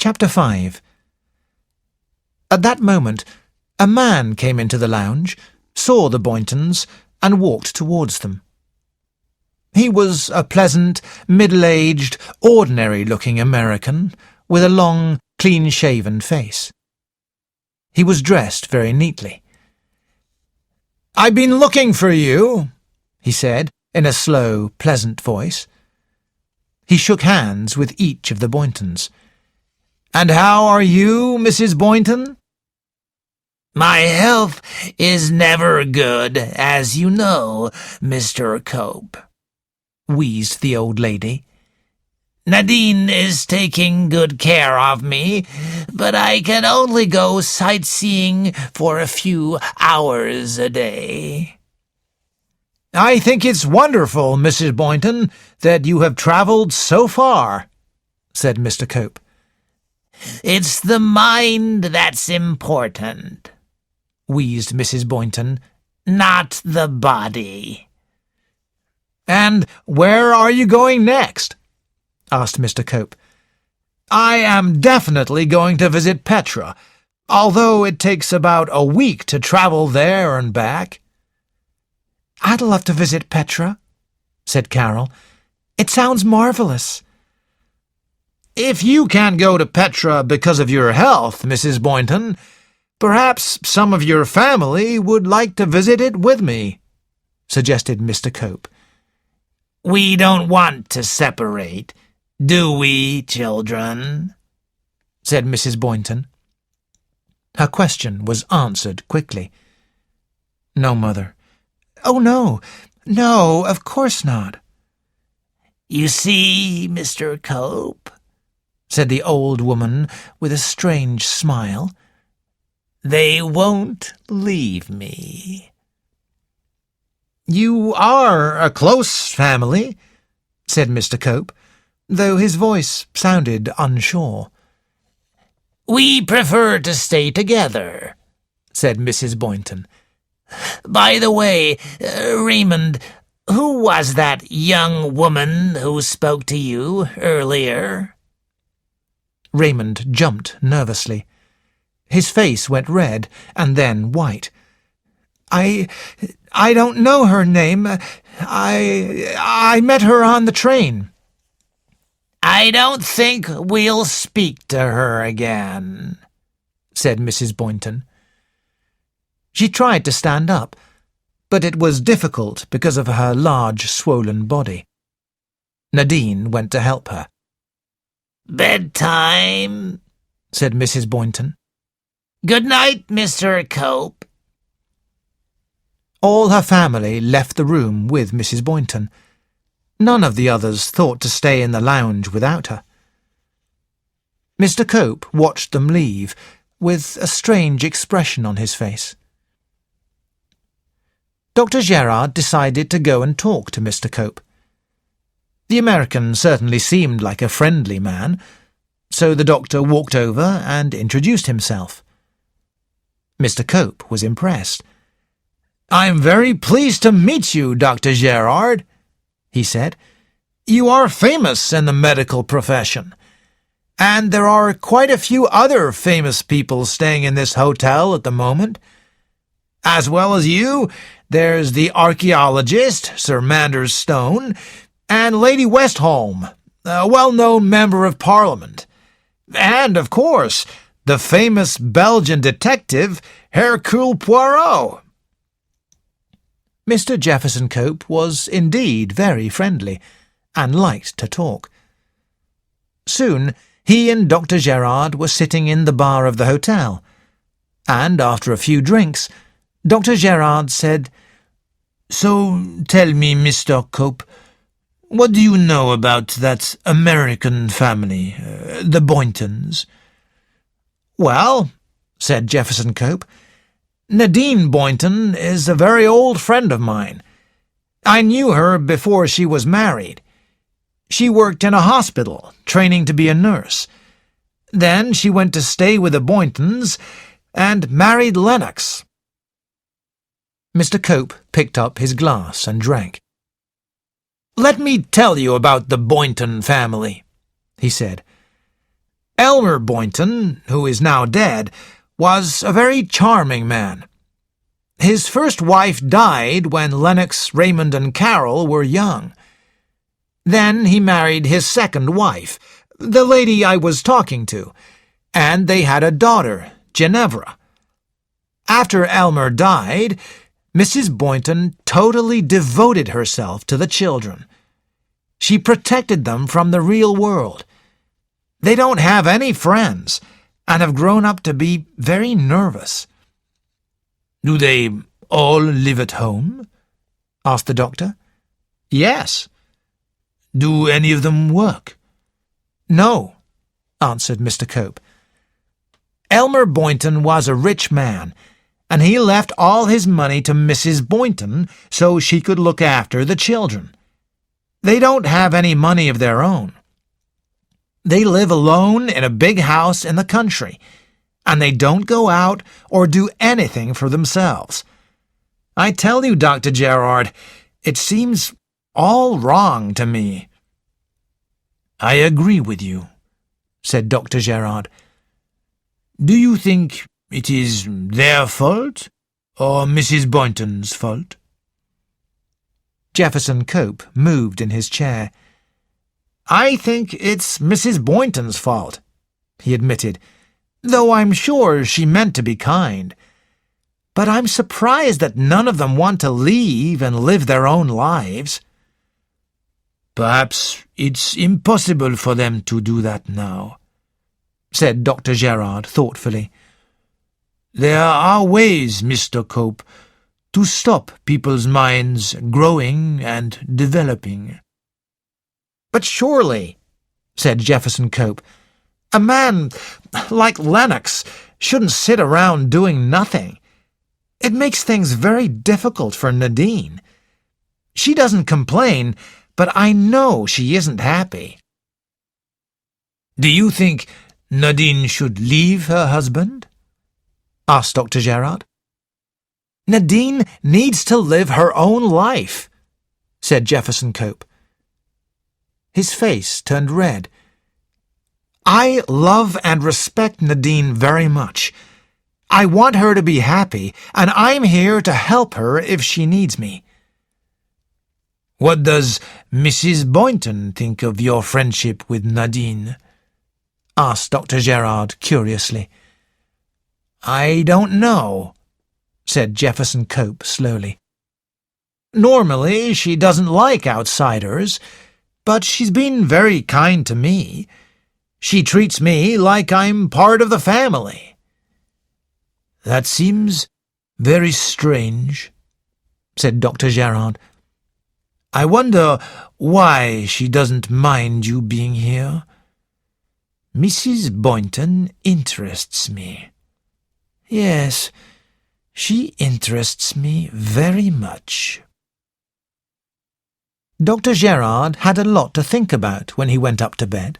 Chapter 5. At that moment, a man came into the lounge, saw the Boyntons, and walked towards them. He was a pleasant, middle-aged, ordinary-looking American, with a long, clean-shaven face. He was dressed very neatly. "I've been looking for you," he said, in a slow, pleasant voice. He shook hands with each of the Boyntons. "And how are you, Mrs. Boynton?" "My health is never good, as you know, Mr. Cope," wheezed the old lady. "Nadine is taking good care of me, but I can only go sightseeing for a few hours a day." "I think it's wonderful, Mrs. Boynton, that you have travelled so far," said Mr. Cope. "It's the mind that's important," wheezed Mrs. Boynton, "not the body." "And where are you going next?" asked Mr. Cope. "I am definitely going to visit Petra, although it takes about a week to travel there and back." "I'd love to visit Petra," said Carol. "It sounds marvellous." "If you can't go to Petra because of your health, Mrs. Boynton, perhaps some of your family would like to visit it with me," suggested Mr. Cope. "We don't want to separate, do we, children?" said Mrs. Boynton. Her question was answered quickly. "No, Mother." "Oh, no, no, of course not." "You see, Mr. Cope," said the old woman with a strange smile, "they won't leave me." "You are a close family," said Mr. Cope, though his voice sounded unsure. "We prefer to stay together," said Mrs. Boynton. "By the way, Raymond, who was that young woman who spoke to you earlier?" Raymond jumped nervously. His face went red and then white. I don't know her name. I met her on the train." "I don't think we'll speak to her again," said Mrs. Boynton. She tried to stand up, but it was difficult because of her large, swollen body. Nadine went to help her. "Bedtime," said Mrs. Boynton. "Good night, Mr. Cope." All her family left the room with Mrs. Boynton. None of the others thought to stay in the lounge without her. Mr. Cope watched them leave, with a strange expression on his face. Dr. Gerard decided to go and talk to Mr. Cope. The American certainly seemed like a friendly man, so the doctor walked over and introduced himself. Mr. Cope was impressed. "I'm very pleased to meet you, Dr. Gerard," he said. "You are famous in the medical profession, and there are quite a few other famous people staying in this hotel at the moment. As well as you, there's the archaeologist, Sir Manders Stone, and Lady Westholme, a well-known member of Parliament, and, of course, the famous Belgian detective, Hercule Poirot." Mr. Jefferson Cope was indeed very friendly, and liked to talk. Soon he and Dr. Gerard were sitting in the bar of the hotel, and after a few drinks, Dr. Gerard said, "So tell me, Mr. Cope, what do you know about that American family, the Boyntons?" "Well," said Jefferson Cope, "Nadine Boynton is a very old friend of mine. I knew her before she was married. She worked in a hospital, training to be a nurse. Then she went to stay with the Boyntons and married Lennox." Mr. Cope picked up his glass and drank. "Let me tell you about the Boynton family," he said. Elmer Boynton, who is now dead, was a very charming man. His first wife died when Lennox, Raymond, and Carol were young. Then he married his second wife, the lady I was talking to, and they had a daughter, Ginevra. After Elmer died, Mrs. Boynton totally devoted herself to the children. She protected them from the real world. They don't have any friends and have grown up to be very nervous. Do they all live at home? Asked the doctor. Yes. Do any of them work? No, answered Mr. Cope. Elmer Boynton was a rich man, and he left all his money to Mrs. Boynton so she could look after the children. They don't have any money of their own. They live alone in a big house in the country, and they don't go out or do anything for themselves. I tell you, Dr. Gerard, it seems all wrong to me. I agree with you, said Dr. Gerard. Do you think it is their fault or Mrs. Boynton's fault? Jefferson Cope moved in his chair. I think it's Mrs. Boynton's fault, he admitted, though I'm sure she meant to be kind. But I'm surprised that none of them want to leave and live their own lives. Perhaps it's impossible for them to do that now, said Dr. Gerard thoughtfully. There are ways, Mr. Cope, to stop people's minds growing and developing. But surely, said Jefferson Cope, a man like Lennox shouldn't sit around doing nothing. It makes things very difficult for Nadine. She doesn't complain, but I know she isn't happy. Do you think Nadine should leave her husband? Asked Dr. Gerard. Nadine needs to live her own life, said Jefferson Cope. His face turned red. I love and respect Nadine very much. I want her to be happy, and I'm here to help her if she needs me. What does Mrs. Boynton think of your friendship with Nadine? Asked Dr. Gerard curiously. I don't know, said Jefferson Cope slowly. Normally she doesn't like outsiders, but she's been very kind to me. She treats me like I'm part of the family. That seems very strange, said Dr. Gerard. I wonder why she doesn't mind you being here. Mrs. Boynton interests me. Yes, she interests me very much. Dr. Gerard had a lot to think about when he went up to bed.